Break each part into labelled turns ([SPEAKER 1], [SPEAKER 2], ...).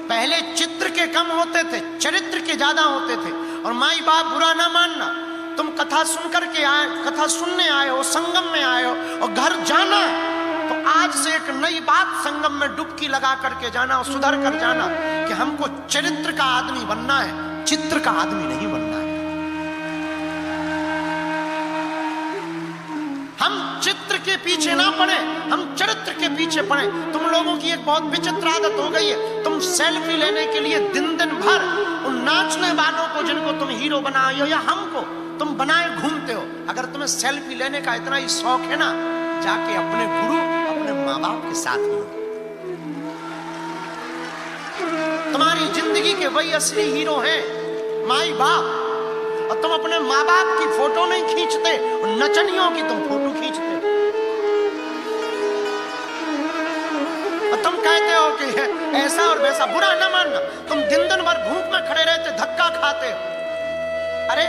[SPEAKER 1] पहले चित्र के कम होते थे, चरित्र के ज्यादा होते थे। और माई बाप बुरा ना मानना, तुम कथा सुन करके आए, कथा सुनने आए हो, संगम में आए हो और घर जाना तो आज से एक नई बात संगम में डुबकी लगा करके जाना और सुधर कर जाना कि हमको चरित्र का आदमी बनना है, चित्र का आदमी नहीं बनना है। हम चित्र के पीछे ना पड़े, हम चरित्र के पीछे पड़े। तुम लोगों की एक बहुत विचित्र आदत हो गई है, तुम सेल्फी लेने के लिए दिन दिन भर उन नाचने वालों को जिनको तुम हीरो बनाए हो या हमको तुम बनाए घूमते हो। अगर तुम्हें सेल्फी लेने का इतना ही शौक है ना, जाके अपने गुरु, अपने माँ बाप के साथ हो। तुम्हारी जिंदगी के वही असली हीरो हैं, माई बाप। और तुम अपने माँ बाप की फोटो नहीं खींचते, नचनियों की तुम फोटो खींचते। और तुम कहते हो कि ऐसा और वैसा। बुरा न मानना, तुम दिन दिन भर धूप में खड़े रहते, धक्का खाते। अरे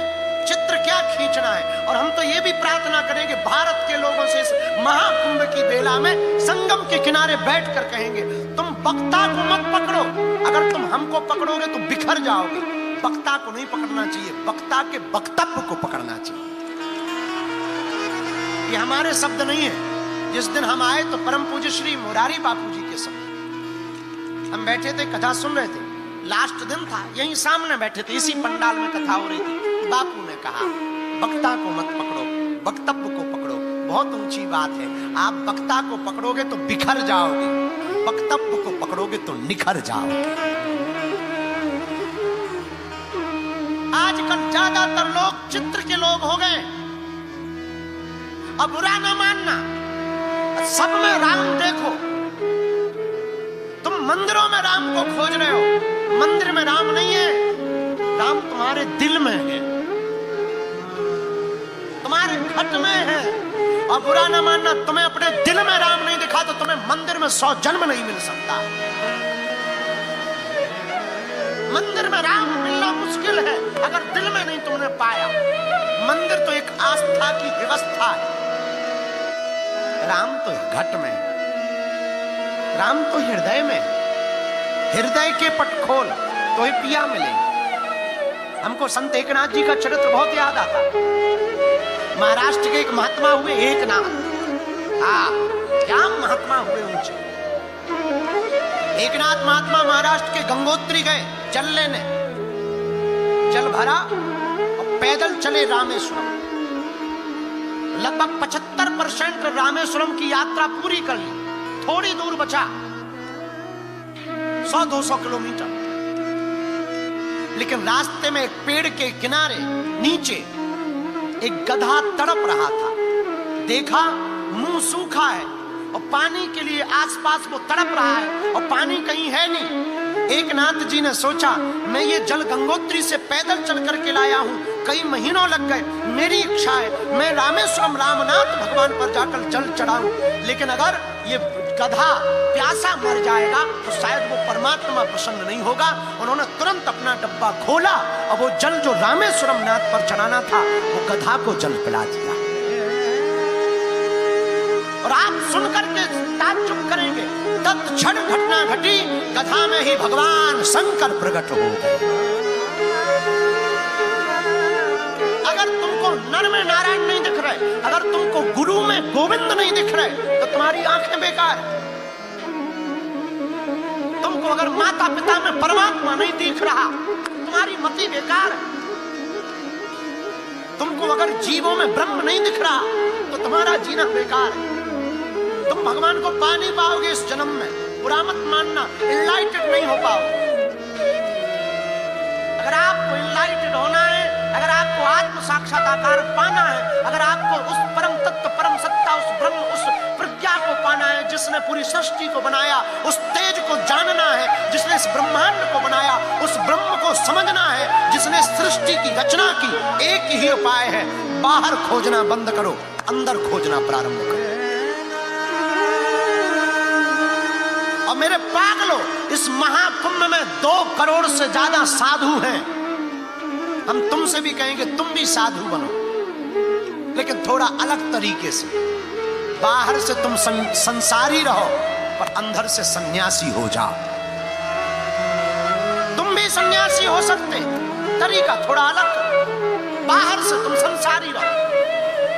[SPEAKER 1] चित्र क्या खींचना है। और हम तो ये भी प्रार्थना करेंगे भारत के लोगों से, इस महाकुंभ की बेला में संगम के किनारे बैठकर कहेंगे, तुम वक्ता को मत पकड़ो। अगर तुम हमको पकड़ोगे तो बिखर जाओगे। वक्ता को नहीं पकड़ना चाहिए, वक्ता के वक्तव्य को पकड़ना चाहिए। ये हमारे शब्द नहीं है। जिस दिन हम आए तो परम पूज्य श्री मुरारी बापू जी के शब्द। हम बैठे थे, कथा सुन रहे थे, लास्ट दिन था, यहीं सामने बैठे थे, इसी पंडाल में कथा हो रही थी। बापू ने कहा, वक्ता को मत पकड़ो, वक्तव्य को पकड़ो। बहुत ऊंची बात है। आप वक्ता को पकड़ोगे तो बिखर जाओगे, वक्तव्य को पकड़ोगे तो निखर जाओगे। आजकल ज्यादातर लोग चित्र के लोग हो गए। अब बुरा ना मानना, सब में राम देखो। तुम मंदिरों में राम को खोज रहे हो, मंदिर में राम नहीं है, राम तुम्हारे दिल में है, तुम्हारे घट में है। और बुरा ना मानना, तुम्हें अपने दिल में राम नहीं दिखा तो तुम्हें मंदिर में 100 जन्म नहीं मिल सकता। मंदिर में राम मिलना मुश्किल है अगर दिल में नहीं तुमने पाया। मंदिर तो एक आस्था की व्यवस्था है, राम तो घट में, राम तो हृदय में। हृदय के पट खोल तो ही पिया मिलेंगे। हमको संत एकनाथ जी का चरित्र बहुत याद आता। महाराष्ट्र के एक महात्मा हुए एकनाथ। क्या महात्मा हुए ऊंचे। एकनाथ महात्मा महाराष्ट्र के गंगोत्री गए जल लेने, जल भरा और पैदल चले रामेश्वरम। लगभग 75% रामेश्वरम की यात्रा पूरी कर ली, थोड़ी दूर बचा, 100-200 किलोमीटर। लेकिन रास्ते में एक पेड़ के किनारे नीचे एक गधा तड़प रहा था। देखा मुंह सूखा है और पानी के लिए आसपास वो तड़प रहा है और पानी कहीं है नहीं। एकनाथ जी ने सोचा, मैं ये जल गंगोत्री से पैदल चल करके लाया हूं, कई महीनों लग गए, मेरी इच्छा है मैं रामेश्वरम रामनाथ भगवान पर जाकर जल चढ़ाऊं। लेकिन अगर ये गधा प्यासा मर जाएगा तो शायद वो परमात्मा प्रसन्न नहीं होगा। उन्होंने तुरंत अपना डब्बा खोला और वो जल जो रामेश्वरम नाथ पर चढ़ाना था वो गधा को जल पिला दिया। और आप सुनकर के ताज्जुब करेंगे, तत्क्षण घटना घटी, गधा में ही भगवान शंकर प्रकट हो गए। अगर तुमको नर में नारायण नहीं दिख रहे, अगर तुमको गुरु में गोविंद नहीं दिख रहे तो तुम्हारी आंखें बेकार है। तुमको अगर माता पिता में परमात्मा नहीं दिख रहा, तुम्हारी मति बेकार है। तुमको अगर जीवों में ब्रह्म नहीं दिख रहा तो तुम्हारा जीना बेकार है। तुम भगवान को पा नहीं पाओगे इस जन्म में। बुरा मत मानना, इनलाइटेड नहीं हो पाओगे। अगर आपको इनलाइटेड होना है, अगर आपको आत्म साक्षात्कार पाना है, अगर आपको उस परम तत्व, परम सत्ता, उस ब्रह्म, उस प्रज्ञा को पाना है जिसने पूरी सृष्टि को बनाया, उस तेज को जानना है जिसने इस ब्रह्मांड को बनाया, उस ब्रह्म को समझना है जिसने सृष्टि की रचना की, एक ही उपाय है, बाहर खोजना बंद करो, अंदर खोजना प्रारंभ करो। और मेरे पागलों, इस महाकुंभ में 2 करोड़ से ज्यादा साधु हैं। हम तुमसे भी कहेंगे तुम भी साधु बनो, लेकिन थोड़ा अलग तरीके से। बाहर से तुम संसारी रहो पर अंदर से सन्यासी हो जाओ। भी सन्यासी हो सकते, तरीका थोड़ा अलग करो। बाहर से तुम संसारी रहो,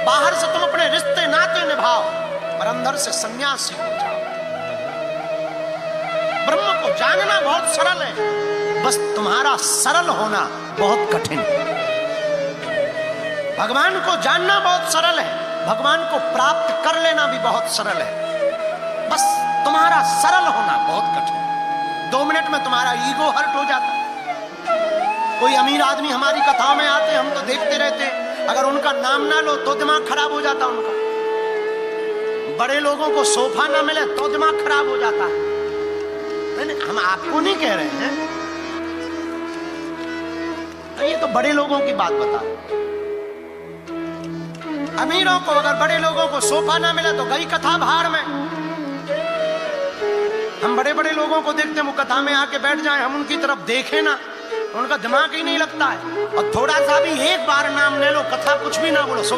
[SPEAKER 1] बाहर से तुम अपने रिश्ते नाते निभाओ, पर अंदर से सन्यासी हो जाओ। ब्रह्म को जानना बहुत सरल है, बस तुम्हारा सरल होना बहुत कठिन है। भगवान को जानना बहुत सरल है, भगवान को प्राप्त कर लेना भी बहुत सरल है, बस तुम्हारा सरल होना बहुत कठिन है। 2 मिनट में तुम्हारा ईगो हर्ट हो जाता है। कोई अमीर आदमी हमारी कथाओं में आते, हम तो देखते रहते हैं, अगर उनका नाम ना लो तो दिमाग खराब हो जाता उनका। बड़े लोगों को सोफा ना मिले तो दिमाग खराब हो जाता है। नहीं, हम आपको नहीं कह रहे हैं, ये तो बड़े लोगों की बात बता रहे। अमीरों को अगर बड़े लोगों को सोफा ना मिला तो गई कथा भाड़ में। हम बड़े बड़े लोगों को देखते हैं, वो कथा में आके बैठ जाएं, हम उनकी तरफ देखें ना, उनका दिमाग ही नहीं लगता है। और थोड़ा सा भी एक बार नाम ले लो, कथा कुछ भी ना बोलो, सो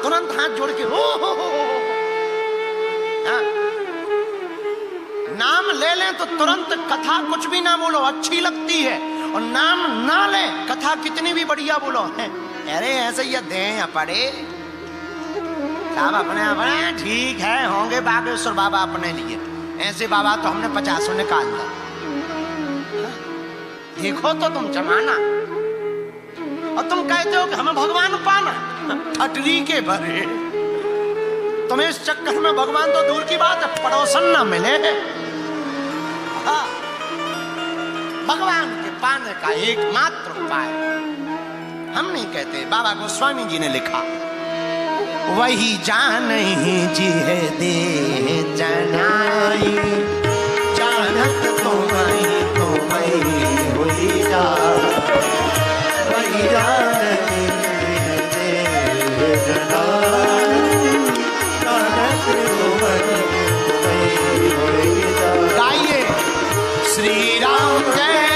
[SPEAKER 1] तुरंत हाथ जोड़ के हो। नाम ले लें तो तुरंत कथा कुछ भी ना बोलो, अच्छी लगती है, और नाम ना ले कथा कितनी भी बढ़िया बोलो, अरे ऐसे ही दे या पड़े साहब अपने अपने ठीक है, होंगे बागेश्वर बाबा अपने लिए, ऐसे बाबा तो हमने 50 निकाल दिया। देखो तो तुम जमाना, और तुम कहते हो कि हमें भगवान पाना, ठटरी के भरे। तुम्हें इस चक्कर में भगवान तो दूर की बात है, पड़ोसन ना मिले। भगवान के पाने का एकमात्र उपाय हम नहीं कहते, बाबा गोस्वामी जी ने लिखा, वही जान ही जी है दे जनाई, जानत तो मैं हुई जा, वही जान ही दे जनाई, जानत तो मैं हुई जा। गाइए श्री राम जय